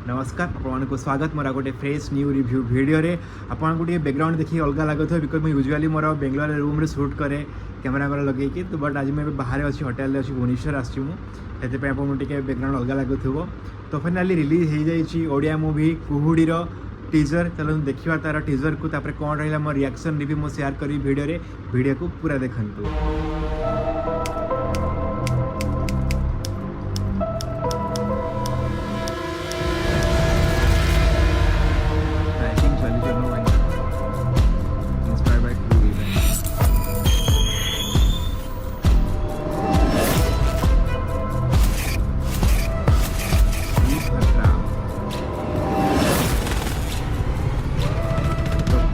नमस्कार आपको स्वागत मोर गोटे फ्रेश न्यू रिव्यू वीडियो रे आपन गोटे बैकग्राउंड देखिए अलग लगुव बिकज मुझे यूजुअली मोर बेंगलोर रूम रे शूट करे कैमेरा लगे तो बट आज मुझे बाहर अच्छी होटेल अच्छी भुवनेश्वर आसी मुझे बैकग्राउंड अलग लगुव तो फाइनाली रिलीज हो जाइए ओडिया मूवी कुहुड़ीर टीजर। चलो देखा तार टीजर को तापर कौन रहा मोर रिएक्शन रिव्यू मुझे शेयर करी वीडियो को पूरा देखंतु।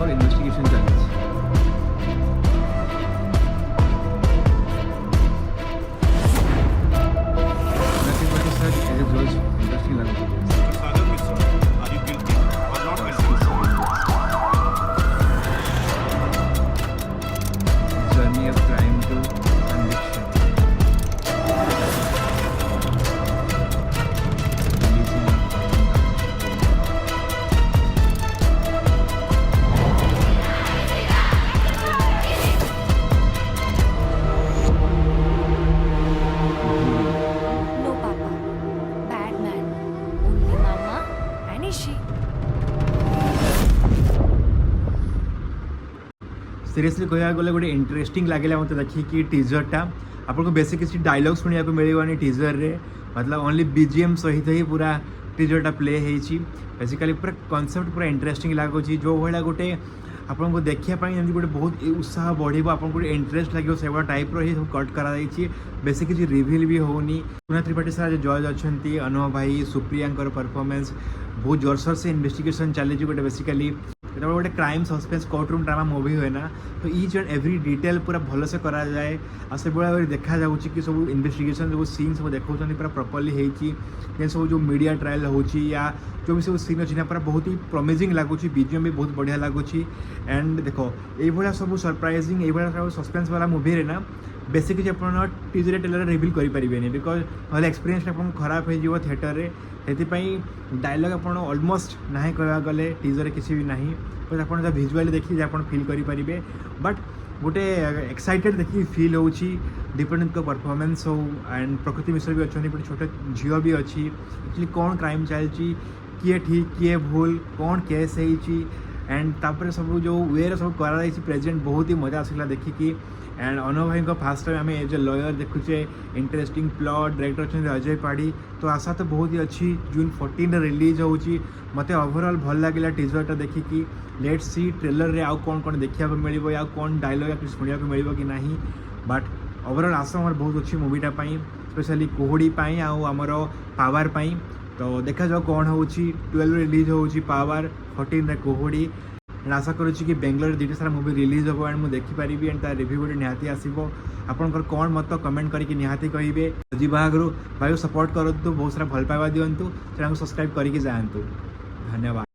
इन्वेस्टिगेशन चलती इंटरेस्टिंग लगा journey of crime to conviction seriously कह गले गोटे इंटरेस्टिंग लगे मतलब देखिए टीजरटा आपको बेसिक किसी डायलॉग शुणा मिलवानी टीजर रे मतलब ओनली बीजीएम सहित ही पूरा टीजरटा प्ले होती बेसिकली पूरा कॉन्सेप्ट पूरा इंटरेस्टिंग लगुच जो भाया गोटे आपको देखापी जमी गोटे बहुत उत्साह बढ़ो आपको गोटे इंटरेस्ट लगे से टाइप ही सब कट कराई बेसिक किसी रिविल भी होनी। सोना त्रिपाठी सार जज अच्छा अनुभव भाई सुप्रिया परफॉर्मेंस बहुत जोरसोर से इन्वेस्टिगेशन चली गोटे बेसिकली गोटे crime suspense courtroom drama movie हुए ना तो ईच एंड एवरी डिटेल पूरा भल से करा जाए आ से भाई देखा जाऊँगी कि सब इन्वेस्टिगेशन जो सीन सब देखा पूरा प्रॉपर्ली होती सब जो मीडिया ट्रायल हो या जो भी सब सीन अच्छी पूरा बहुत ही प्रॉमिजिंग लगुच बीजीएम भी बहुत बढ़िया लगुच एंड देखो ये सब सरप्राइजिंग ये सस्पेंस वाला मूवी रे ना बेसिक किसी आप टीजर टेलर रिविल करें बिकज ना एक्सपीरियंस आप खराब हो थिएटर में से डायलॉग आप अलमोस्ट ना कह गले टीजर किसी भी ना बट आप भिजुआली देखिए आप फिल करेंगे बट गोटे एक्साइटेड देखिए फिल हो डिपेंडेंट परफॉर्मेंस हो एंड प्रकृति मिश्र भी अच्छा छोटे झील भी अच्छी एक्चुअली कौन क्राइम चलती किए ठीक किए भूल कौन केस होती एंड तापर सब जो वे सब कराई प्रेजेंट बहुत ही मजा आसला देखिकी एंड अनुभव भाई को फास्ट टाइम आम एज ए लॉयर देखुचे इंटरेस्टिंग प्लॉट डायरेक्टर अच्छा अजय पाढ़ी तो आशा तो बहुत ही अच्छी जून 14 रिलीज होची मत ओवरऑल भल लगे टीजरटा देखिकी लेट्स सी ट्रेलर रे आउ कौन कौन देखा मिले या कौन डायलॉग या शुणा मिले कि नहीं बट ओवरऑल आशा हमारे बहुत अच्छी मूवीटा स्पेशली कुहुड़ी आमर पावर पाई तो देखा जाओ कौन हो 12 रिलीज हो पावर 14 रे कुहुड़ी एंड आशा करुच्ची कि बेंगलोर दुटा सारा मूवी रिलीज हो एंड मुझे देखिपारि एंड तार रिव्यू गोटे निहाती आसो आपंकर कौन मत कमेंट करके निहाती कहे जी आगु भाई सपोर्ट करूँ बहुत सारा भल पाइबा दिंतु चैनल को सब्सक्राइब करके जातु। धन्यवाद।